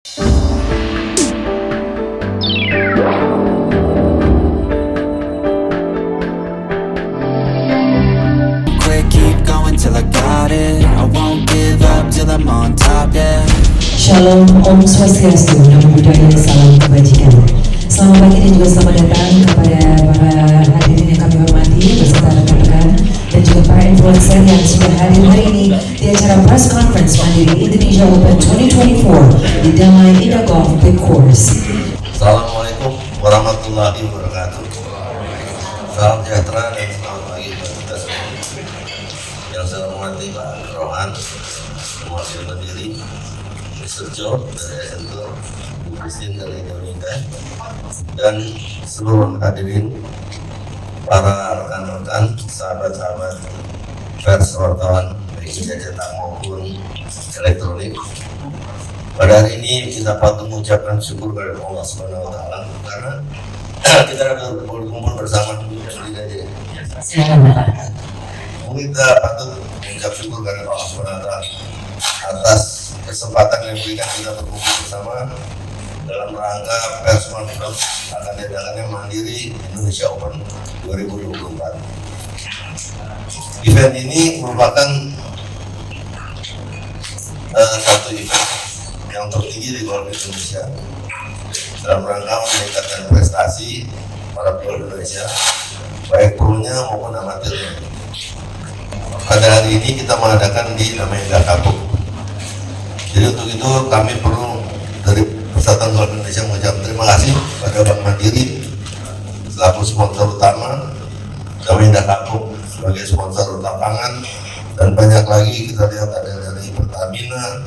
Shalom, Om Swastiastu, Namo Buddhaya, salam kebajikan. Selamat pagi dan juga selamat datang kepada para hadirin yang kami hormati beserta rekan-rekan dan juga para influencer yang sudah hadir hari ini di acara press conference Mandiri Indonesia Open 2024 di Damai Indah Golf Big Course. Assalamualaikum warahmatullahi wabarakatuh. Salam sejahtera dan selamat pagi buat kita semua. Yang saya hormati Pak Rohan, Wakil Mandiri, Mr. Joe dari Sentur, Bu Christine dari Indonesia, dan seluruh hadirin, para rekan-rekan, sahabat-sahabat pers wartawan baik media cetak maupun elektronik. Pada hari ini kita patut mengucapkan syukur kepada Allah Subhanahu wa Ta'ala karena kita dapat berkumpul bersama di aja. Kita patut mengucap syukur kepada Allah Subhanahu wa Ta'ala atas kesempatan yang diberikan kita berkumpul bersama dalam rangka pers conference akan diadakannya Mandiri Indonesia Open 2024. Event ini merupakan satu event yang tertinggi di golf Indonesia dalam rangka meningkatkan prestasi para pelaku Indonesia baik pro-nya maupun amatirnya. Pada hari ini kita mengadakan di Damai Indah Kapuk. Jadi untuk itu kami perlu dari Persatuan Golf Indonesia mengucapkan terima kasih pada Bank Mandiri selaku sponsor utama, Damai Indah Kapuk sebagai sponsor lapangan, dan banyak lagi kita lihat ada dari Pertamina,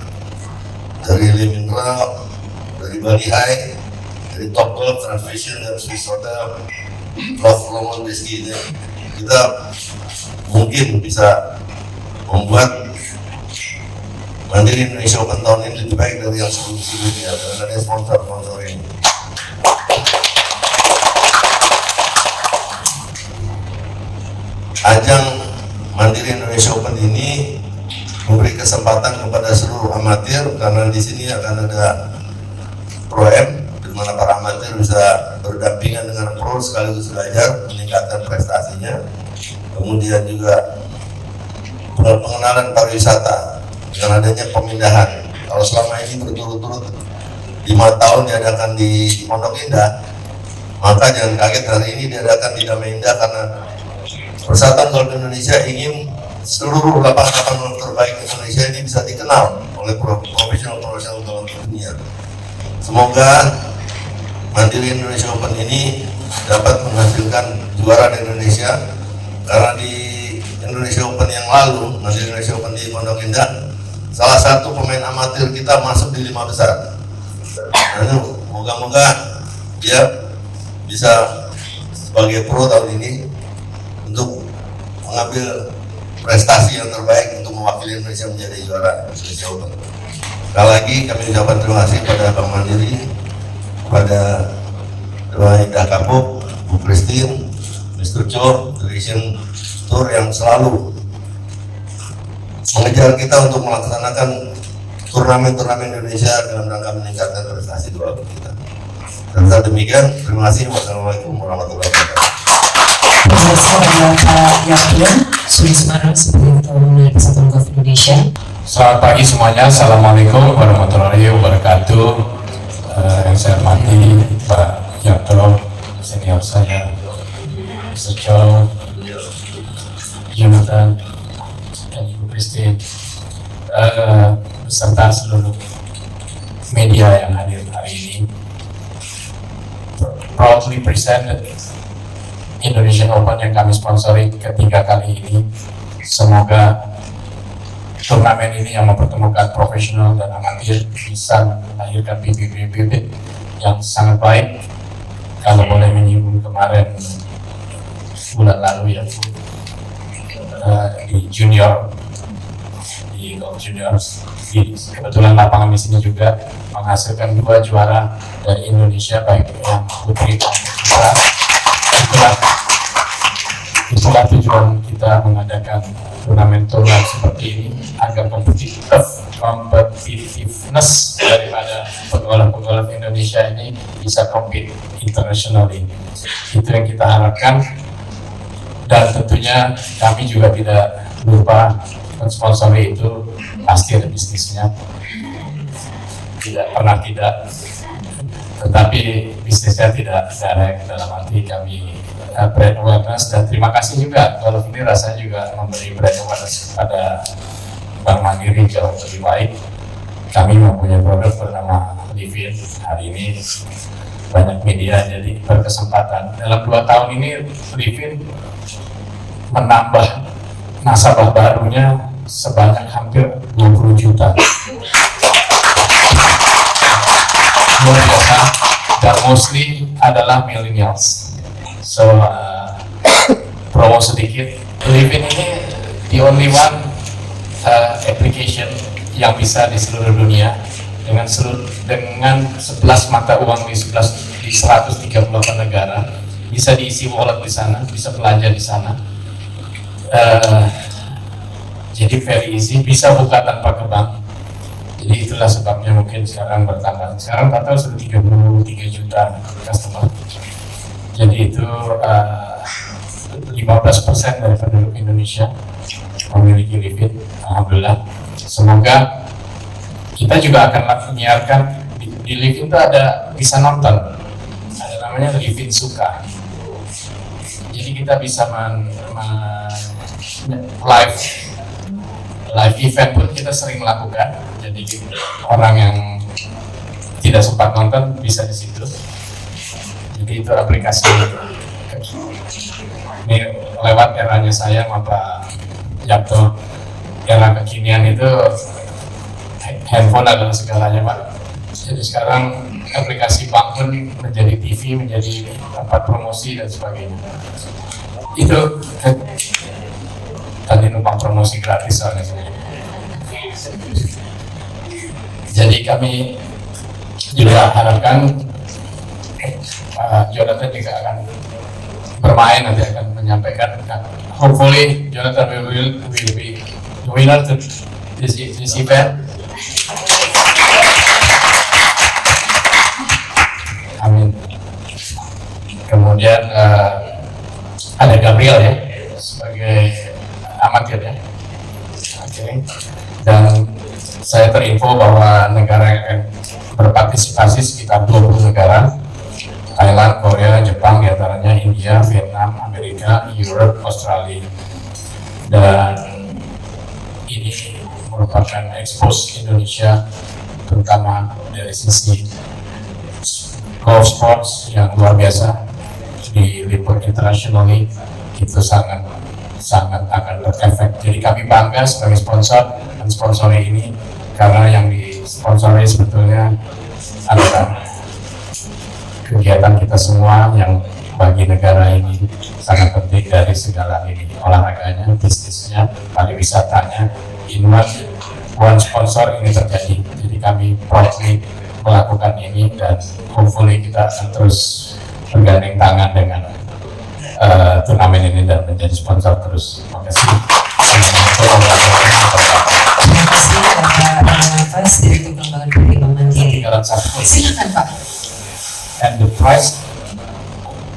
dari Mineral, dari Bali High, dari Top Golf, Transvision, dan Swiss Hotel, Love Roman Whiskey. Kita mungkin bisa membuat Mandiri Indonesia Open tahun ini lebih baik dari yang sebelum-sebelumnya karena ada sponsor ini. Ajang Mandiri Indonesia Open ini memberi kesempatan kepada seluruh amatir karena di sini akan ada Pro-M di mana para amatir bisa berdampingan dengan pro sekaligus belajar meningkatkan prestasinya. Kemudian juga pengenalan pariwisata dengan adanya pemindahan. Kalau selama ini berturut-turut 5 tahun diadakan di Pondok Indah, maka jangan kaget hari ini diadakan di Damai Indah karena Persatuan Golf Indonesia ingin seluruh lapangan golf terbaik Indonesia ini bisa dikenal oleh profesional golf dunia. Semoga Mandiri Indonesia Open ini dapat menghasilkan juara di Indonesia, karena di Indonesia Open yang lalu, Mandiri Indonesia Open di Pondok Indah, salah satu pemain amatir kita masuk di 5 besar. Nah, moga-moga dia bisa sebagai pro tahun ini untuk mengambil prestasi yang terbaik untuk mewakili Indonesia menjadi juara Indonesia Open. Sekali lagi kami ucapkan terima kasih pada Bank Mandiri, pada Damai Indah Kapuk, Bu Christine, Mr. Joe, Direction Tour yang selalu mengejar kita untuk melaksanakan turnamen-turnamen Indonesia dalam rangka meningkatkan prestasi golf kita. Dan saat demikian, terima kasih. Wassalamualaikum warahmatullahi wabarakatuh. Bersama Pak Yakin, Suri Semarang sebagai Ketua Umum dari Persatuan Golf Indonesia. Selamat pagi semuanya. Assalamualaikum warahmatullahi wabarakatuh. Yang saya hormati Pak Yato, senior saya, Mr. Joe, Jonathan, dan Ibu Christine, beserta seluruh media yang hadir hari ini. Proudly present Indonesian Open yang kami sponsori ketiga kali ini. Semoga turnamen ini yang mempertemukan profesional dan amatir bisa melahirkan bibit-bibit yang sangat baik. Kalau boleh menyinggung kemarin bulan lalu ya, di junior, di golf junior, kebetulan lapangan di sini juga menghasilkan 2 juara dari Indonesia baik yang putri dan putra. Itulah tujuan kita mengadakan turnamen seperti ini agar competitiveness daripada pegolf Indonesia ini bisa compete internationally. Itu yang kita harapkan, dan tentunya kami juga tidak lupa sponsori itu pasti ada bisnisnya, tidak pernah tidak, tetapi bisnisnya tidak direct, dalam arti kami brand awareness. Dan terima kasih juga golf ini rasanya juga memberi brand awareness kepada Bank Mandiri jauh lebih baik. Kami mempunyai produk bernama Livin. Hari ini banyak media jadi berkesempatan dalam 2 tahun ini Livin menambah nasabah barunya sebanyak hampir 20 juta. Luar biasa, dan mostly adalah millennials. So promo sedikit, Livin ini the only one application yang bisa di seluruh dunia dengan 11 mata uang di 138 negara, bisa diisi wallet di sana, bisa belanja di sana. Jadi very easy, bisa buka tanpa ke bank. Jadi itulah sebabnya mungkin sekarang bertambah. Sekarang total sudah 33 juta customer. Jadi itu 15% dari penduduk Indonesia memiliki Livin. Alhamdulillah. Semoga kita juga akan menyiarkan di Livin itu ada, bisa nonton, ada namanya Livin Suka. Jadi kita bisa live event pun kita sering melakukan. Jadi orang yang tidak sempat nonton bisa di situ. Jadi itu aplikasi ini lewat eranya saya sama Pak Yapto. Era kekinian itu handphone adalah segalanya, Pak. Jadi sekarang aplikasi bank pun menjadi TV, menjadi tempat promosi dan sebagainya. Itu tadi numpang promosi gratis soalnya. Jadi kami juga harapkan Jonathan juga akan bermain, nanti akan menyampaikan. Hopefully Jonathan will be the winner to this event. Amin. Kemudian ada Gabriel ya sebagai amatir ya. Oke. Dan saya terinfo bahwa negara yang akan berpartisipasi sekitar 20 negara. Thailand, Korea, Jepang, diantaranya India, Vietnam, Amerika, Europe, Australia. Dan ini merupakan expose Indonesia, terutama dari sisi golf sports yang luar biasa diliput internationally. Itu sangat akan berefek. Jadi kami bangga sebagai sponsor dan sponsori ini, karena yang disponsori sebetulnya adalah kegiatan kita semua yang bagi negara ini sangat penting, dari segala ini, olahraganya, bisnisnya, pariwisatanya. In one sponsor ini terjadi. Jadi kami proudly melakukan ini, dan hopefully kita akan terus bergandeng tangan dengan turnamen ini dan menjadi sponsor terus. Terima kasih. Terima kasih Bapak Nafas, Direktur Pengembangan PT Bank Mandiri. Silakan Pak. And the price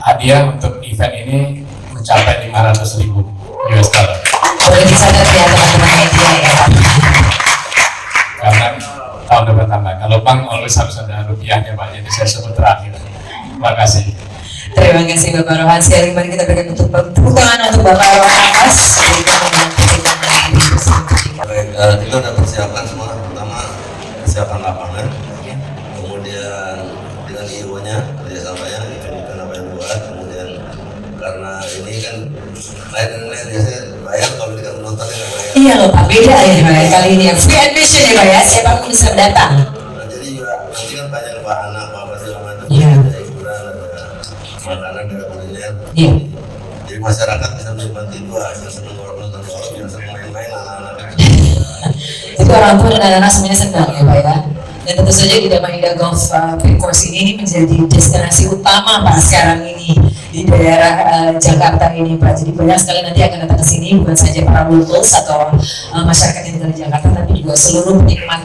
hadiah untuk event ini mencapai 500.000 US dollar. Boleh dicatat ya teman-teman media ya. Karena tahun depan tambah. Kalau bank always harus ada rupiahnya Pak, jadi saya sebut terakhir. Terima kasih. Terima kasih Bapak Rohan. Sekali mari kita berikan tepuk tangan untuk Bapak Rohan Nafas. Kita udah persiapkan semua, pertama persiapan lapangan, kemudian dengan IO-nya kerjasamanya, event apa yang buat, kemudian karena ini kan lain biasanya bayar, kalau tidak menonton ya bayar. Iya loh Pak, beda ya Pak, kali ini ya free admission ya Pak ya, siapapun bisa datang. Nah, jadi juga nanti kan banyak wahana apa segala macam, Iya. ada hiburan, ada makanan, ada kuliner. Iya. Jadi masyarakat bisa menikmati dua, yang senang nonton golf, yang senang main-main anak-anak. Itu orang tua dan anak-anak semuanya senang ya Pak ya. Dan tentu saja di Damaida Golf Course ini menjadi destinasi utama Pak sekarang ini di daerah Jakarta ini Pak. Jadi banyak sekali nanti akan datang ke sini bukan saja para locals atau masyarakat yang tinggal di Jakarta, tapi juga seluruh penikmat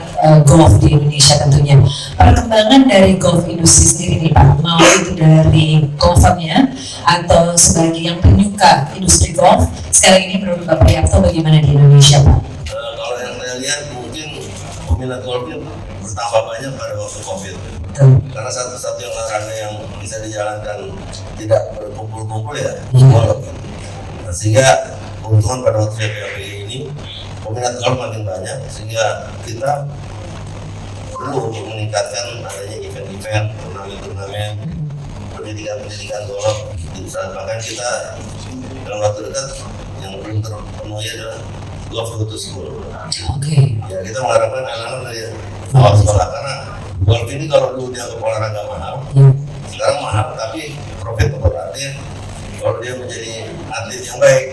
golf di Indonesia tentunya. Perkembangan dari golf industri sendiri nih Pak, mau itu dari golfernya atau sebagai yang penyuka industri golf, sekarang ini menurut Bapak Yapto bagaimana di Indonesia Pak? Kalau yang saya lihat mungkin peminat golfnya bertambah banyak pada waktu COVID. Karena satu-satunya olahraga yang bisa dijalankan tidak berkumpul-kumpul ya golf. Nah, sehingga keuntungan pada waktu PPAP ini peminat golf makin banyak, sehingga kita perlu untuk meningkatkan adanya event-event, turnamen-turnamen, pendidikan golf. Bahkan kita dalam waktu dekat yang belum terpenuhi adalah golf road to school. Oke. Ya, kita mengharapkan anak-anak dari awal sekolah, karena golf ini kalau dulu dianggap olahraga mahal, sekarang mahal tapi profitable. Artinya kalau dia menjadi atlet yang baik,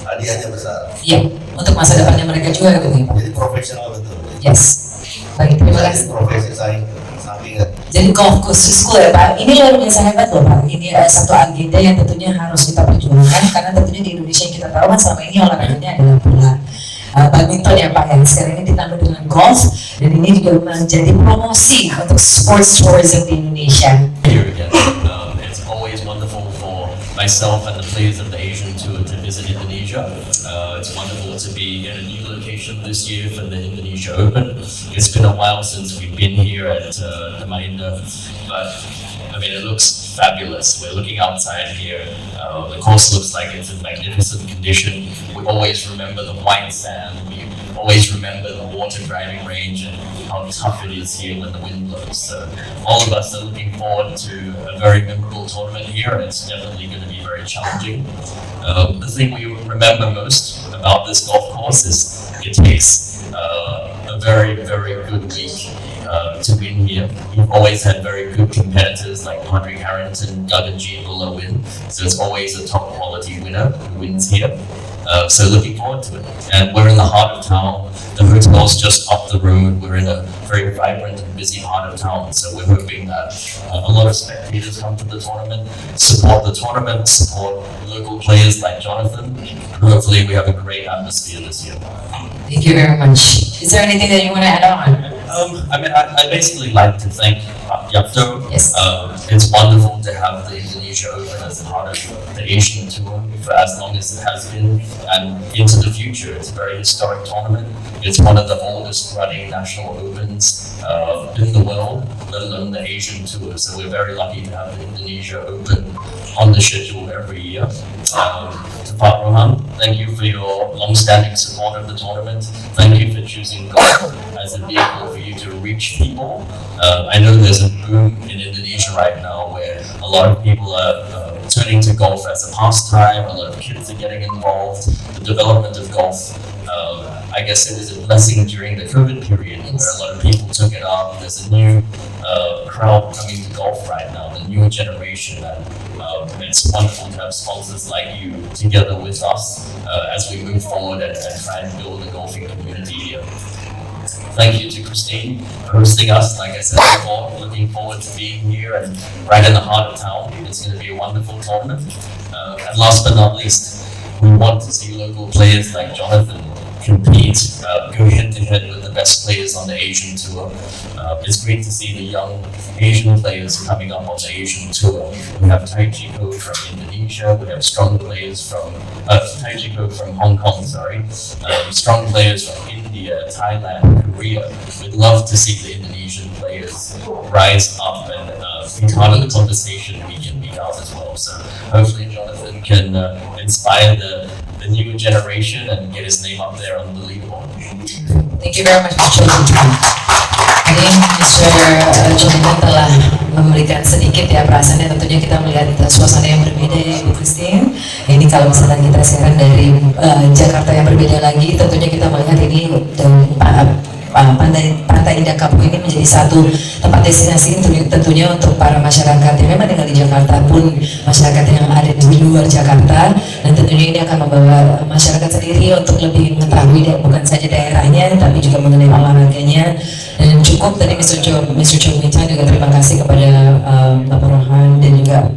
hadiahnya besar. Iya, untuk masa depannya mereka juga gitu Pak. Jadi profesional betul. Yes. Baik, terima kasih. Profesi sampingan. Jadi golf course to school ya Pak, ini luar biasa hebat loh Pak. Ini satu agenda yang tentunya harus kita perjuangkan, karena tentunya di Indonesia yang kita tahu kan selama ini olahraganya adalah bola badminton ya Pak, yang sekarang ini ditambah dengan golf, dan ini juga menjadi promosi untuk sports tourism di Indonesia. Here again. It's always wonderful for myself and the players of the Asian Tour to visit Indonesia. It's wonderful to be in a new location this year for the Indonesia Open. It's been a while since we've been here at Damaida, but I mean, it looks fabulous. We're looking outside here. The course looks like it's in magnificent condition. We always remember the white sand. We always remember the water driving range and how tough it is here when the wind blows. So all of us are looking forward to a very memorable tournament here, and it's definitely going to be very challenging. The thing we remember most about this golf course is it takes a very, very good week to win here. We've always had very good competitors like Padraig Harrington, Doug and Jean Buller win, so it's always a top quality winner who wins here. So looking forward to it. And we're in the heart of town. The hotel's just up the road. We're in a very vibrant and busy part of town, so we're hoping that a lot of spectators come to the tournament, support local players like Jonathan, and hopefully we have a great atmosphere this year. Thank you very much. Is there anything that you want to add on? I basically like to thank Yapto. Yes. It's wonderful to have the Indonesia Open as part of the Asian Tour for as long as it has been and into the future. It's a very historic tournament. It's one of the oldest running national opens in the world, let alone the Asian Tour. So we're very lucky to have the Indonesia Open on the schedule every year. To Pak Rohan, thank you for your long-standing support of the tournament. Thank you for choosing golf as a vehicle for you to reach people. I know there's a boom in Indonesia right now where a lot of people are turning to golf as a pastime. A lot of kids are getting involved. The development of golf, I guess it was a blessing during the COVID period where a lot of people took it up. There's a new crowd coming to golf right now, the newer generation, and it's wonderful to have sponsors like you together with us as we move forward and try and build a golfing community here. Thank you to Christine for hosting us. Like I said before, looking forward to being here and right in the heart of town. It's going to be a wonderful tournament. And last but not least, we want to see local players like Jonathan compete, go head-to-head with the best players on the Asian Tour. It's great to see the young Asian players coming up on the Asian Tour. We have Tai Chi Ko from Indonesia, we have strong players from, Tai Chi Ko from Hong Kong, strong players from India, Thailand, Korea. We'd love to see the Indonesian players rise up and be part of the conversation week in, week out as well. So hopefully Jonathan can inspire the new generation and get his name up there on the leaderboard. Thank you very much, Mr. Tadi Mr. Jonathan telah memberikan sedikit ya perasaannya. Tentunya kita melihat suasana yang berbeda ya Ibu Christine. Ini kalau misalnya kita siaran dari Jakarta yang berbeda lagi, tentunya kita melihat ini Pantai Indah Kapuk ini menjadi satu tempat destinasi tentunya untuk para masyarakat yang memang tinggal di Jakarta pun masyarakat yang ada di luar Jakarta, dan tentunya ini akan membawa masyarakat sendiri untuk lebih mengetahui bukan saja daerahnya tapi juga mengenai olahraganya. Dan cukup tadi Mr. Chongwita juga terima kasih kepada Bapak Rohan dan juga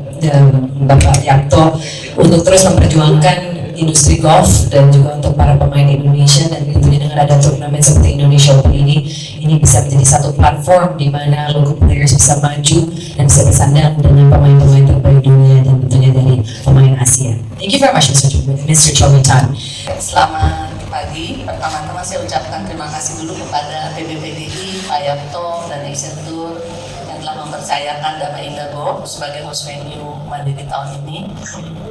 Bapak Yakto untuk terus memperjuangkan industri golf dan juga untuk para pemain Indonesia, dan tentunya dengan ada turnamen seperti Indonesia Open ini bisa menjadi satu platform di mana local players bisa maju dan bisa bersanding dengan pemain-pemain terbaik dunia dan tentunya dari pemain Asia. Thank you very much Mr. Chongwita. Selamat pagi. Pertama-tama saya ucapkan terima kasih dulu kepada PBPDI, Pak Yakto, dan Asian Tour yang telah mempercayakan Damai Indah Golf sebagai host venue Mandiri tahun ini,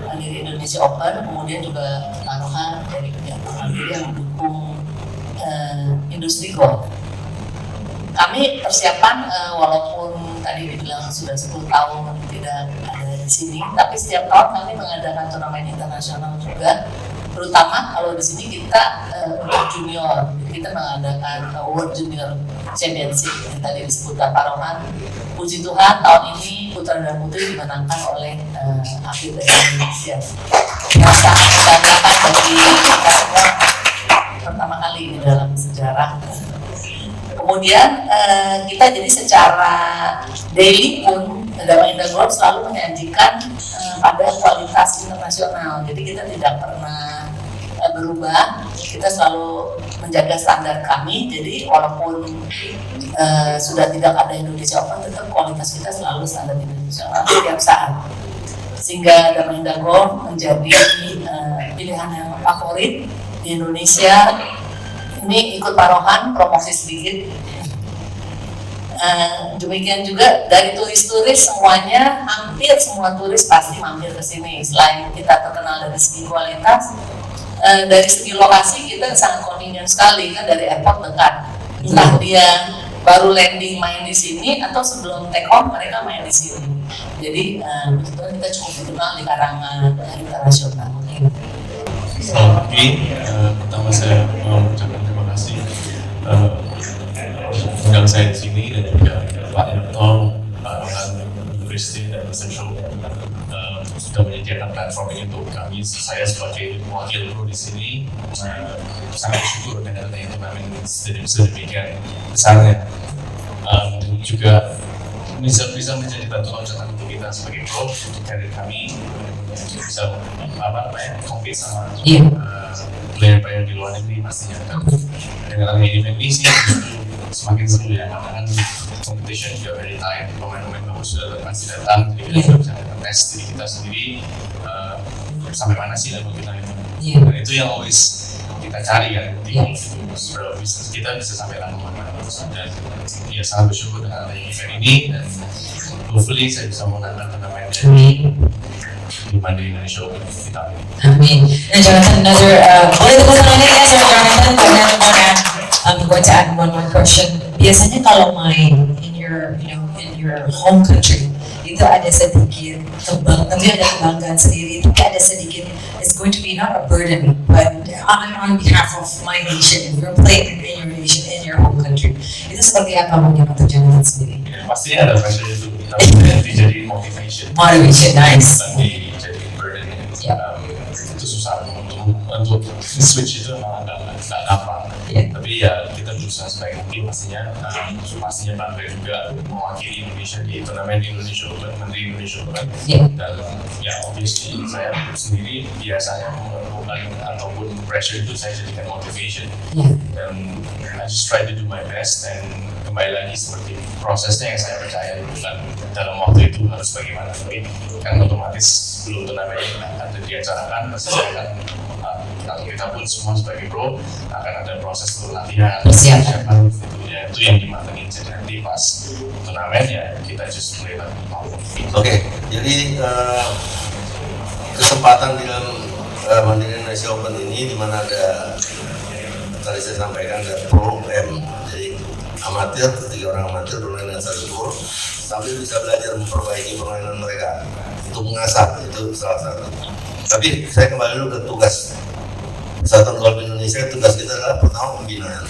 Mandiri Indonesia Open, kemudian juga taruhan dari pihak Mandiri yang mendukung industri golf. Kami persiapan walaupun tadi dibilang sudah 10 tahun tidak ada di sini, tapi setiap tahun kami mengadakan turnamen internasional juga. Terutama kalau di sini kita untuk junior, kita mengadakan World Junior Championship yang tadi disebut Pak Rohan. Puji Tuhan tahun ini putra dan putri dimenangkan oleh atlet dari Indonesia. Yang sangat membanggakan bagi kita semua, pertama kali di dalam sejarah. Kemudian kita jadi secara daily pun Damai Indah Golf selalu menyajikan pada kualitas internasional. Jadi kita tidak pernah berubah, kita selalu menjaga standar kami. Jadi walaupun sudah tidak ada Indonesia Open, tetap kualitas kita selalu standar internasional setiap saat. Sehingga Damai Indah Golf menjadi pilihan yang favorit di Indonesia. Ini ikut Pak Rohan, promosi sedikit. Demikian juga dari turis-turis semuanya, hampir semua turis pasti mampir ke sini. Selain kita terkenal dari segi kualitas, dari segi lokasi kita sangat convenient sekali, kan dari airport dekat. Entah dia baru landing main di sini atau sebelum take off mereka main di sini. Jadi kita cukup dikenal di karangan internasional. Selamat pagi. Pertama saya mau mengucapkan terima kasih undang saya di sini dan juga Pak Yakto, Pak Rohan, Bu Christine dan Mr. Show sudah menyediakan platform ini untuk kami. Saya sebagai wakil kru di sini sangat bersyukur dengan adanya turnamen sedemikian besarnya. Juga bisa menjadi batu loncatan untuk kita sebagai pro untuk karir kami, bisa compete sama player-player di luar negeri pastinya. Dengan adanya event ini sih semakin seru ya, karena competition juga very tight, pemain-pemain bagus sudah pasti datang, jadi kita sudah bisa tes diri kita sendiri sampai mana sih level kita itu. Dan itu yang always kita cari kan di seberapa bisnis kita bisa sampai mana terus. Dan ya sangat bersyukur dengan adanya event ini, dan hopefully saya bisa menangkan turnamen di Mandiri Indonesia Open di tahun ini. Amin. Dan Jonathan, boleh tepuk tangannya ya Jonathan, karena I'm going to add one more question. Biasanya kalau main in your home country itu ada sedikit tentunya ada kebanggaan sendiri, tapi ada sedikit it's going to be not a burden, but on behalf of my nation, if you're playing in your nation, in your home country, itu seperti apa mungkin untuk Jonathan sendiri? Pastinya ada pressure itu, tapi nanti jadi motivation. Motivation, nice. Nanti jadi burden. Itu susah untuk switch itu memang agak gampang. Tapi ya kita berusaha sebaik mungkin pastinya bangga juga mewakili Indonesia di turnamen Indonesia Open, Mandiri Indonesia Open. Dan ya obviously saya sendiri biasanya memerlukan ataupun pressure itu saya jadikan motivation. Dan I just try to do my best, dan kembali lagi seperti prosesnya yang saya percaya bukan dalam waktu itu harus bagaimana, tapi kan otomatis sebelum turnamen ini akan diacarakan, pasti saya akan kalau kita pun semua sebagai pro akan ada proses untuk latihan, persiapan itu yang dimatengin. Jadi nanti pas turnamen ya kita just play lagi. Oke, jadi kesempatan di dalam Mandiri Indonesia Open ini di mana ada tadi saya sampaikan ada pro jadi amatir, 3 orang amatir bermain dengan 1 pro, sambil bisa belajar memperbaiki permainan mereka untuk mengasah, itu salah satu. Tapi saya kembali dulu ke tugas Persatuan Golf Indonesia. Tugas kita adalah pertama pembinaan.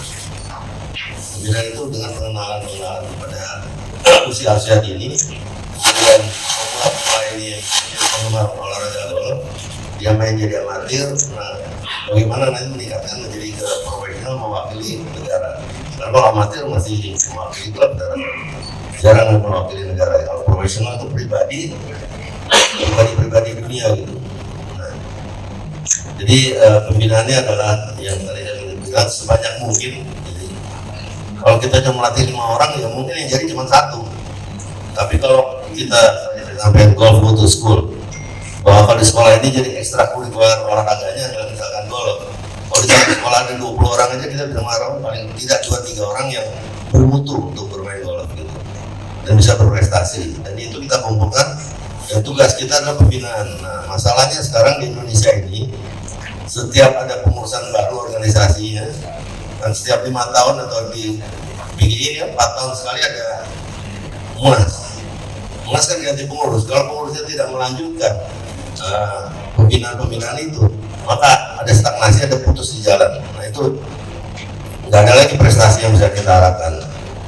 pembinaan itu dengan pengenalan kepada usia dini, kemudian pemula ini penggemar olahraga golf, dia main jadi amatir. Nah, bagaimana nanti meningkatkan menjadi ke profesional mewakili negara. Karena kalau amatir masih mewakili klub, jarang mewakili negara. Kalau profesional itu pribadi dunia gitu. Nah, jadi pembinaannya adalah yang tadi saya bilang sebanyak mungkin. Jadi, kalau kita cuma melatih 5 orang, ya mungkin yang jadi cuma 1. Tapi kalau kita sampai golf go to school, bahwa kalau di sekolah ini jadi ekstrakurikuler olahraganya adalah misalkan golf. Kalau di sekolah ada 20 orang aja, kita bisa marah paling tidak 2-3 orang yang bermutu untuk bermain golf gitu dan bisa berprestasi. Dan itu kita kumpulkan. Dan tugas kita adalah pembinaan. Nah, masalahnya sekarang di Indonesia ini, setiap ada pengurusan baru organisasinya, dan setiap 5 tahun atau di PGI ini 4 tahun sekali ada munas. Munas kan ganti pengurus. Kalau pengurusnya tidak melanjutkan pembinaan itu, maka ada stagnasi, ada putus di jalan. Nah itu nggak ada lagi prestasi yang bisa kita harapkan.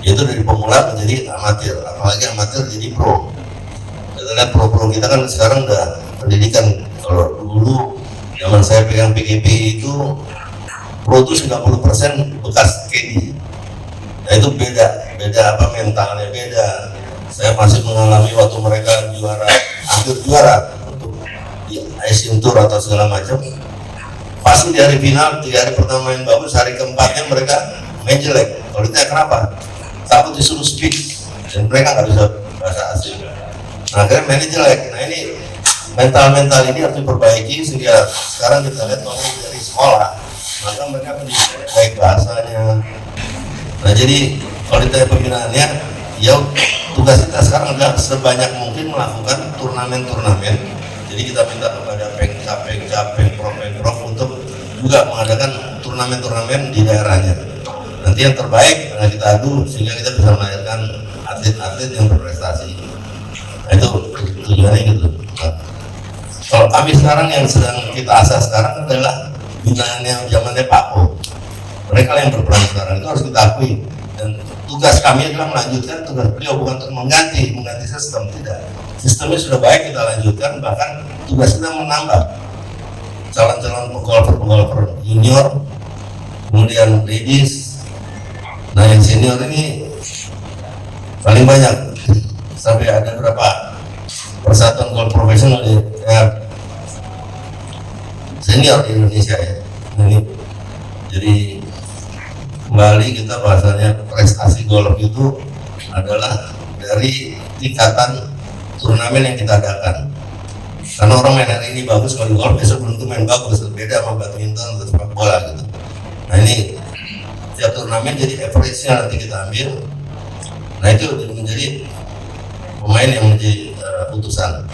Itu dari pemula menjadi amatir, apalagi amatir jadi pro. Kita lihat pro kita kan sekarang udah pendidikan. Kalau dulu zaman saya pegang PGP itu pro itu 90% bekas KD. Nah itu beda apa mentalnya beda. Saya masih mengalami waktu mereka hampir juara untuk di Asian Tour atau segala macam. Pasti di hari final, 3 hari pertama main bagus, hari keempatnya mereka main jelek. Kalau ditanya kenapa? Takut disuruh speech dan mereka nggak bisa bahasa asing. Nah akhirnya mainnya jelek. Nah ini mental ini harus diperbaiki sehingga sekarang kita lihat kalau dari sekolah, maka mereka pendidikannya baik bahasanya. Nah jadi kalau ditanya pembinaannya, ya tugas kita sekarang adalah sebanyak mungkin melakukan turnamen. Jadi kita minta kepada Peng-Capeng, Prof untuk juga mengadakan turnamen di daerahnya. Nanti yang terbaik karena kita adu sehingga kita bisa melahirkan atlet-atlet yang berprestasi. Nah itu tujuannya gitu. Nah, kalau kami sekarang yang sedang kita asah sekarang adalah binaan yang zamannya Pak O. Mereka yang berperan sekarang itu harus kita akui. Dan tugas kami adalah melanjutkan tugas beliau, bukan untuk mengganti sistem, tidak. Sistemnya sudah baik, kita lanjutkan, bahkan tugas kita menambah calon-calon pegolfer junior, kemudian ladies. Nah yang senior ini paling banyak, sampai ada berapa persatuan golf profesional senior di Indonesia ya. Ini jadi kembali kita bahasanya prestasi golf itu adalah dari tingkatan turnamen yang kita adakan. Karena orang main hari ini bagus kalau golf, besok belum tentu main bagus, beda sama badminton atau sepak bola gitu. Nah ini tiap turnamen jadi average-nya nanti kita ambil. Nah itu menjadi pemain yang menjadi putusan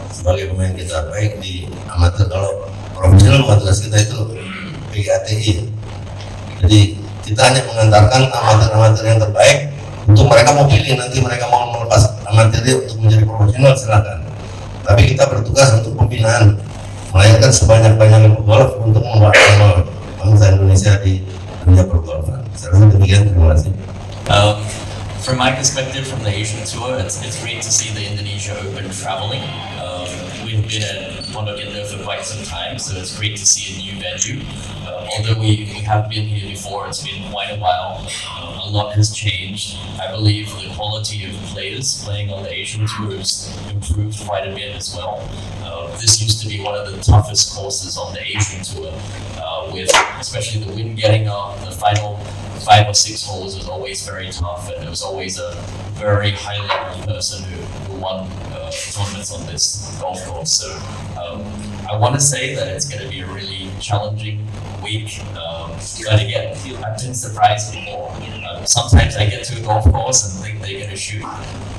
sebagai pemain kita baik di amatir. Kalau profesional tugas kita itu PGATI. Jadi kita hanya mengantarkan amatir-amatir yang terbaik untuk mereka mau pilih, nanti mereka mau melepas amatirnya untuk menjadi profesional silakan. Tapi kita bertugas untuk pembinaan, melahirkan sebanyak-banyaknya pegolf untuk membawa bangsa Indonesia di dunia pergolfan. Saya rasa demikian, terima kasih. From my perspective, from the Asian Tour, it's great to see the Indonesia Open traveling. We've been at Pondok Indah for quite some time, so it's great to see a new venue. Although we have been here before, it's been quite a while. A lot has changed. I believe the quality of players playing on the Asian Tour has improved quite a bit as well. This used to be one of the toughest courses on the Asian Tour, with especially the wind getting up, the final 5 or 6 holes was always very tough, and there was always a very high level person who won tournaments on this golf course. So I want to say that it's going to be a really challenging week, but again, I've been surprised before. Sometimes I get to a golf course and think they're going to shoot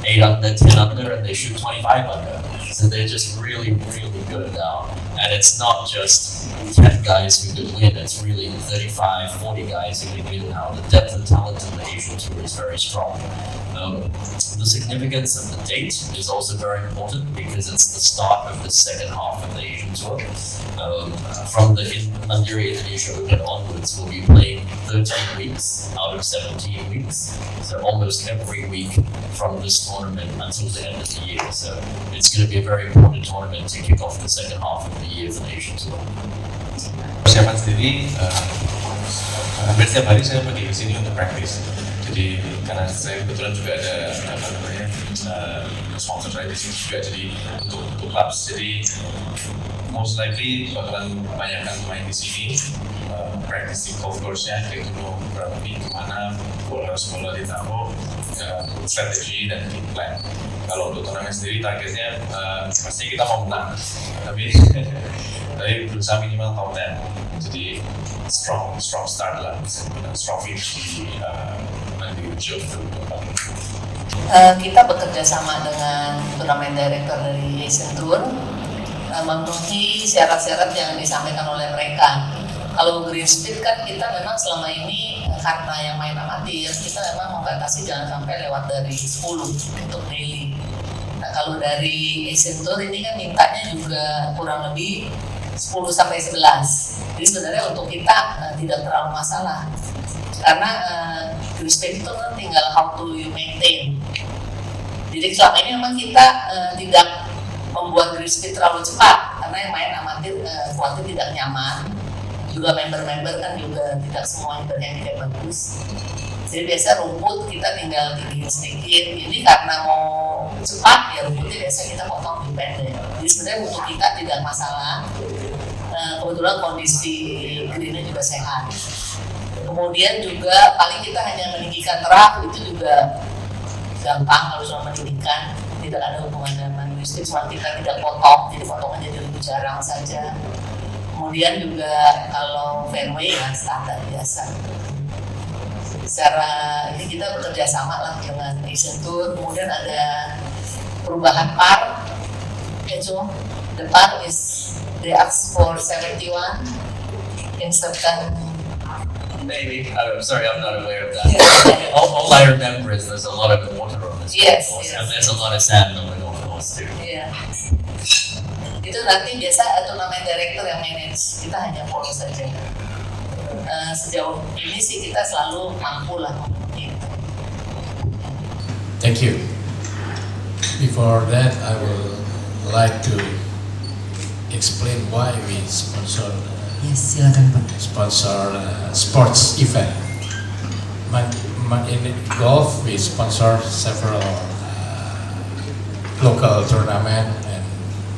8 under, 10 under, and they shoot 25 under. So they're just really, really good now. And it's not just 10 guys who could win, it's really 35, 40 guys who can win now. The depth of talent in the Asian Tour is very strong. The significance of the date is also very important because it's the start of the second half of the Asian Tour. From the Mandiri Indonesia Open onwards, we'll be playing 13 weeks out of 17 weeks. So almost every week from this tournament until the end of the year. So it's going to be a very important tournament to kick off the second half of the year for the Asian Tour. Persiapan sendiri, hampir setiap hari saya pergi ke sini untuk praktis. Jadi karena saya kebetulan juga ada sponsor saya di sini juga, jadi untuk clubs, jadi most likely bakalan kebanyakan main di sini, practice di golf course-nya, kita tahu berapa feet kemana, bola ditaruh, strategi dan game plan. Kalau untuk turnamen sendiri targetnya pastinya kita mau menang, tapi berusaha minimal top 10. Jadi strong start lah, strong finish di Mandiri Show. Kita bekerja sama dengan turnamen director dari Asian Tour, memenuhi syarat-syarat yang disampaikan oleh mereka. Kalau green speed kan kita memang selama ini karena yang main amatir, kita memang membatasi jangan sampai lewat dari 10 untuk daily. Nah kalau dari Asian Tour ini kan mintanya juga kurang lebih 10 sampai 11. Jadi sebenarnya untuk kita tidak terlalu masalah. Karena green speed itu kan tinggal how to you maintain. Jadi selama ini memang kita tidak membuat green speed terlalu cepat karena yang main amatir khawatir tidak nyaman. Juga member-member kan juga tidak semua yang berhandicap bagus. Jadi biasa rumput kita tinggal tinggiin sedikit. Ini karena mau cepat ya rumputnya biasa kita potong lebih pendek. Jadi sebenarnya untuk kita tidak masalah. Kebetulan kondisi greennya juga sehat. Kemudian juga paling kita hanya meninggikan rak itu juga gampang kalau cuma meninggikan, tidak ada hubungan dengan listrik, cuma kita tidak potong, jadi potongnya jadi lebih jarang saja. Kemudian juga kalau fairway ya standar biasa. Secara ini kita bekerja sama lah dengan Asian Tour. Kemudian ada perubahan par, the par is they ask for 71 instead. Maybe. I'm sorry, I'm not aware of that. All I remember is there's a lot of water on this Yes, golf course, yes. and there's a lot of sand on the golf course too. Iya. Itu nanti biasa turnamen director yang manage, kita hanya follow saja. Sejauh ini sih kita selalu mampu lah. Thank you. Before that, I would like to explain why we Yes, silakan Pak. sponsor sports event. In golf, we sponsor several local tournament, and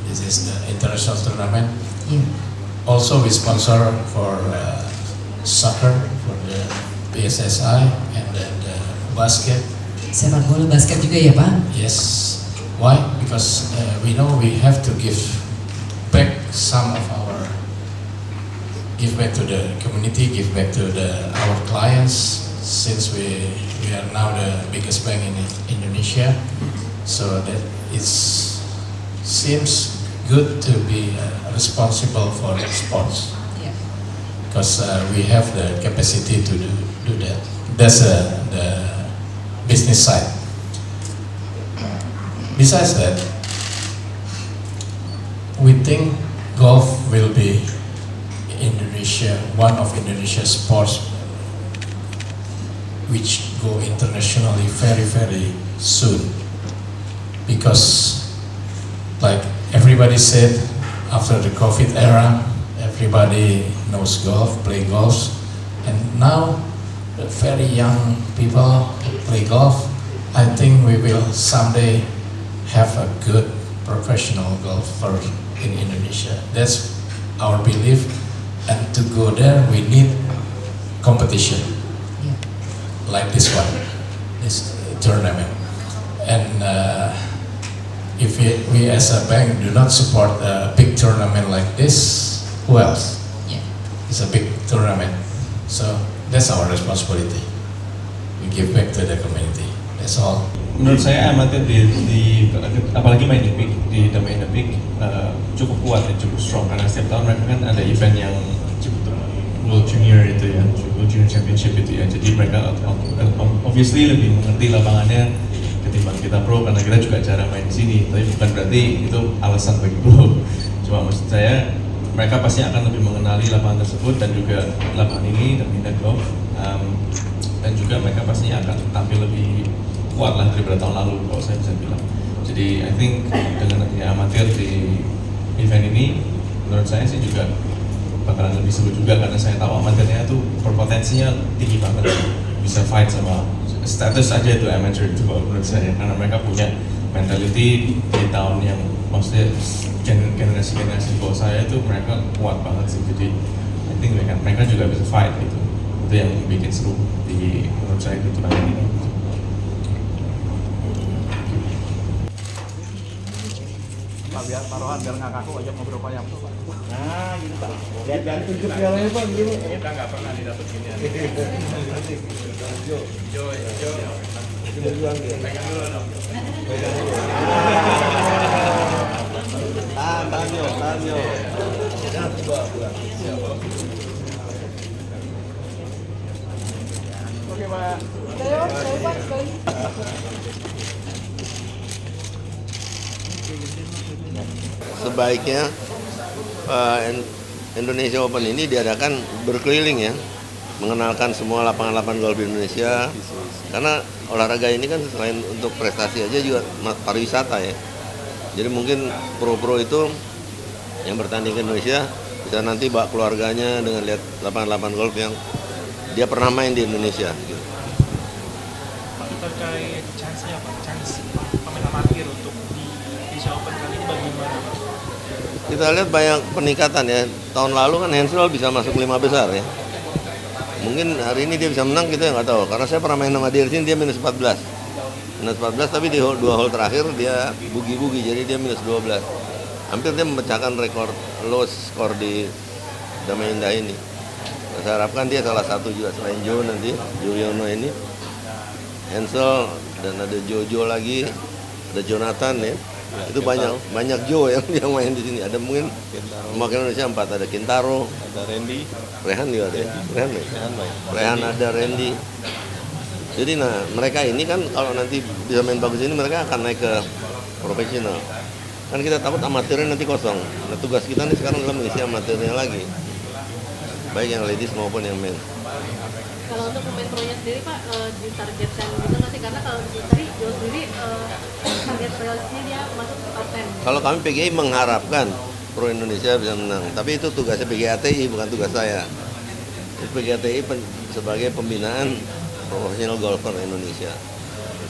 this is the international tournament. Iya. Also, we sponsor for soccer for the PSSI and then the basket. Sepak bola basket juga ya Pak? Yes. Why? Because we know we have to give back some of our, give back to the community, give back to our clients, since we are now the biggest bank in Indonesia. So that it seems good to be responsible for sports. Iya. Because we have the capacity to do that. That's the business side. Besides that, we think golf will be one of Indonesia's sports which go internationally very, very soon. Because, like everybody said, after the COVID era, everybody knows golf, play golf, and now the very young people play golf. I think we will someday have a good professional golfer in Indonesia. That's our belief, and to go there we need competition Iya. like this one, this tournament. And if we as a bank do not support a big tournament like this, who else? Yeah. It's a big tournament, so that's our responsibility. We give back to the community. That's all. Menurut saya amatir apalagi main di Peak, di domain Peak cukup kuat dan cukup strong karena setiap tahun mereka kan ada event yang cukup World Junior itu ya, World Junior Championship itu ya. Jadi mereka obviously lebih mengerti lapangannya ketimbang kita pro karena kita juga jarang main di sini. Tapi bukan berarti itu alasan bagi pro. Cuma maksud saya mereka pasti akan lebih mengenali lapangan tersebut dan juga lapangan ini dan Indah Golf. Dan juga mereka pasti akan tampil lebih kuat lah daripada tahun lalu kalau saya bisa bilang. Jadi I think dengan adanya amatir di event ini, menurut saya sih juga bakalan lebih seru juga karena saya tahu amatirnya tuh berpotensinya tinggi banget, bisa fight sama status aja itu amateur itu kalau menurut saya, karena mereka punya mentality di tahun yang maksudnya generasi di bawah saya itu mereka kuat banget sih. Jadi I think mereka juga bisa fight gitu. Itu yang bikin seru di menurut saya di turnamen ini. Pak, biar taruhan biar nggak kaku aja ngobrol banyak. Nah, gitu Pak. Lihat tunjuk pialanya Pak, gitu. Kita nggak pernah didapat gini. Jo. Pegang dulu dong. Tahan yo. Jangan buat. Oke Pak. Sebaiknya Indonesia Open ini diadakan berkeliling ya, mengenalkan semua lapangan-lapangan golf di Indonesia. Karena olahraga ini kan selain untuk prestasi aja juga pariwisata ya. Jadi mungkin pro-pro itu yang bertanding ke Indonesia bisa nanti bawa keluarganya dengan lihat lapangan-lapangan golf yang dia pernah main di Indonesia. Gitu. Terkait chance-nya Pak, chance pemain amatir untuk di Asia Open kali ini bagaimana Pak? Kita lihat banyak peningkatan ya. Tahun lalu kan Hensel bisa masuk 5 besar ya. Mungkin hari ini dia bisa menang, kita nggak tahu. Karena saya pernah main sama dia di sini, dia minus 14. Minus 14 tapi di 2 hole terakhir dia bugi-bugi, jadi dia minus 12. Hampir dia memecahkan rekor low skor di Damai Indah ini. Saya harapkan dia salah satu juga selain Joe nanti, Yono ini. Hensel dan ada Jojo lagi, ada Jonathan ya. Itu banyak Joe yang main di sini. Ada mungkin mewakili Indonesia 4, ada Kintaro, Ada Randy. Rehan juga ada. Rehan ada Randy. Jadi mereka ini kan kalau nanti bisa main bagus ini mereka akan naik ke profesional. Kan kita takut amatirnya nanti kosong. Nah, tugas kita nih sekarang adalah mengisi amatirnya lagi. Baik yang ladies maupun yang men. Kalau untuk pemain pro-nya sendiri Pak, ditargetkan gitu nggak sih? Karena kalau tadi Joe sendiri target realistisnya dia masuk ke top 10. Kalau kami PGI mengharapkan Pro Indonesia bisa menang, tapi itu tugasnya PGATI bukan tugas saya. Itu PGATI sebagai pembinaan profesional golfer Indonesia.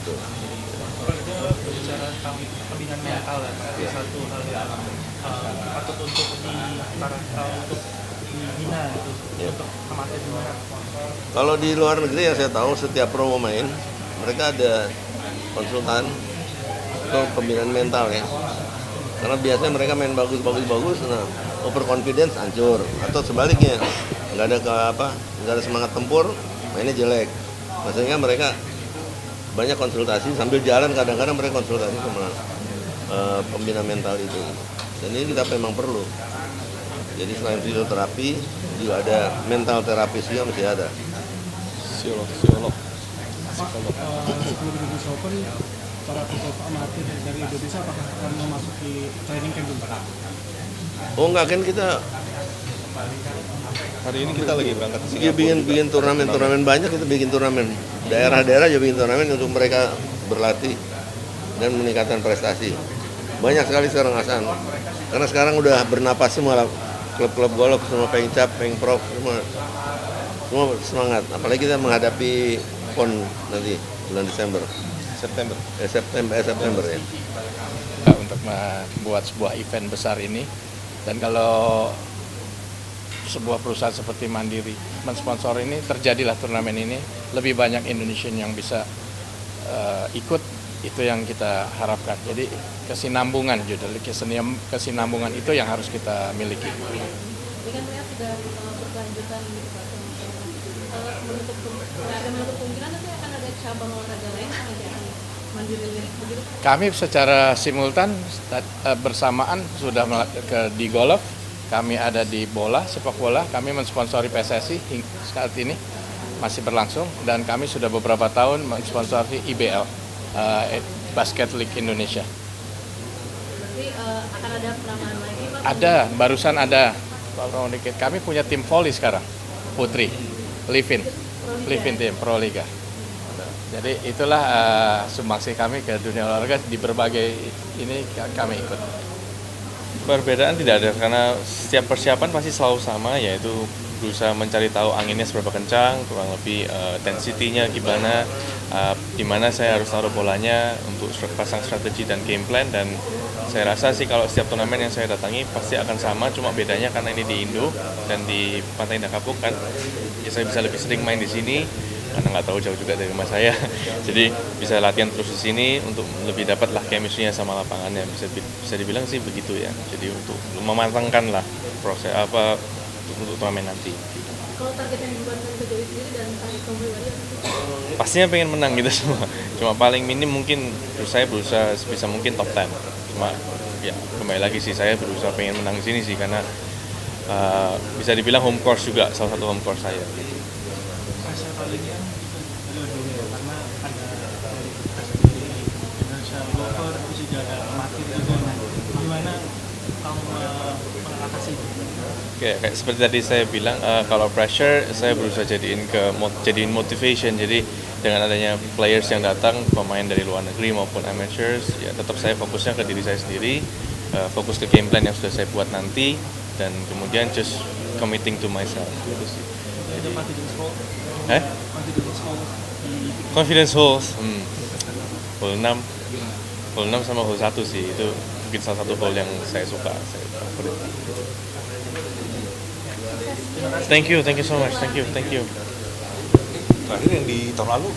Itu. Kalau itu berbicara tentang pembinaan mental ya Pak, satu hal yang patut untuk dibina gitu, untuk amatir gimana? Kalau di luar negeri yang saya tahu setiap pro mau main, mereka ada konsultan untuk pembinaan mental ya. Karena biasanya mereka main bagus, nah overconfidence hancur atau sebaliknya nggak ada semangat tempur, mainnya jelek. Maksudnya mereka banyak konsultasi sambil jalan, kadang-kadang mereka konsultasi sama pembina mental itu. Dan ini kita memang perlu. Jadi selain fisioterapi juga ada mental terapis juga mesti ada. Psikolog. Sebelum Indonesia Open, para pegolf amatir dari Indonesia apakah akan memasuki training camp dulu? Oh enggak, kan kita Hari ini kita lagi berangkat ke ya, bikin turnamen banyak, kita bikin turnamen. Daerah-daerah juga bikin turnamen untuk mereka berlatih dan meningkatkan prestasi. Banyak sekali sekarang Hasan. Karena sekarang udah bernapas semua klub-klub golf, semua pengcap, pengprov, semua semangat. Apalagi kita menghadapi PON nanti bulan September ya. Untuk membuat sebuah event besar ini, dan kalau sebuah perusahaan seperti Mandiri mensponsor ini, terjadilah turnamen ini, lebih banyak Indonesian yang bisa ikut, itu yang kita harapkan. Jadi kesinambungan kesinambungan itu yang harus kita miliki. Ini kan ternyata sudah berkelanjutan gitu Pak. Menutup kemungkinan nanti akan ada cabang olahraga lain yang akan Mandiri begitu. Kami secara simultan bersamaan sudah di golf, kami ada di bola, sepak bola, kami mensponsori PSSI saat ini masih berlangsung, dan kami sudah beberapa tahun mensponsori IBL. Basket League Indonesia. Berarti akan ada penambahan lagi Pak? Ada, barusan ada. Kami punya tim volley sekarang, putri, Livin tim Pro Liga. Jadi itulah sumbangsi kami ke dunia olahraga di berbagai ini kami ikut. Perbedaan tidak ada karena setiap persiapan pasti selalu sama, yaitu berusaha mencari tahu anginnya seberapa kencang, kurang lebih density-nya gimana, di mana saya harus taruh bolanya untuk pasang strategi dan game plan. Dan saya rasa sih kalau setiap turnamen yang saya datangi pasti akan sama, cuma bedanya karena ini di Indo dan di Pantai Indah Kapuk kan, ya saya bisa lebih sering main di sini karena nggak tahu jauh juga dari rumah saya. Jadi bisa latihan terus di sini untuk lebih dapat lah chemistry-nya sama lapangannya, bisa dibilang sih begitu ya. Jadi untuk mematangkan lah proses untuk turnamen nanti. Kalau target yang dibuatkan ke Joey sendiri dan target kamu pribadi apa sih? Pastinya pengen menang gitu semua. Cuma paling minim mungkin saya berusaha sebisa mungkin top 10. Cuma ya kembali lagi sih saya berusaha pengen menang di sini sih karena bisa dibilang home course juga, salah satu home course saya. Pressure palingnya karena ada dari Indonesia Lover, terus juga ada amatir juga. Gimana kamu mengatasi itu? Oke, kayak seperti tadi saya bilang, kalau pressure saya berusaha jadiin motivation. Jadi dengan adanya players yang datang, pemain dari luar negeri maupun amateurs, ya tetap saya fokusnya ke diri saya sendiri, fokus ke game plan yang sudah saya buat nanti, dan kemudian just committing to myself. Gitu sih. Ada confidence hole? Confidence hole Confidence holes, hole 6 sama hole 1 sih, itu mungkin salah satu hole yang saya suka, saya favorit. Thank you so much. Thank you. Terakhir yang di tahun lalu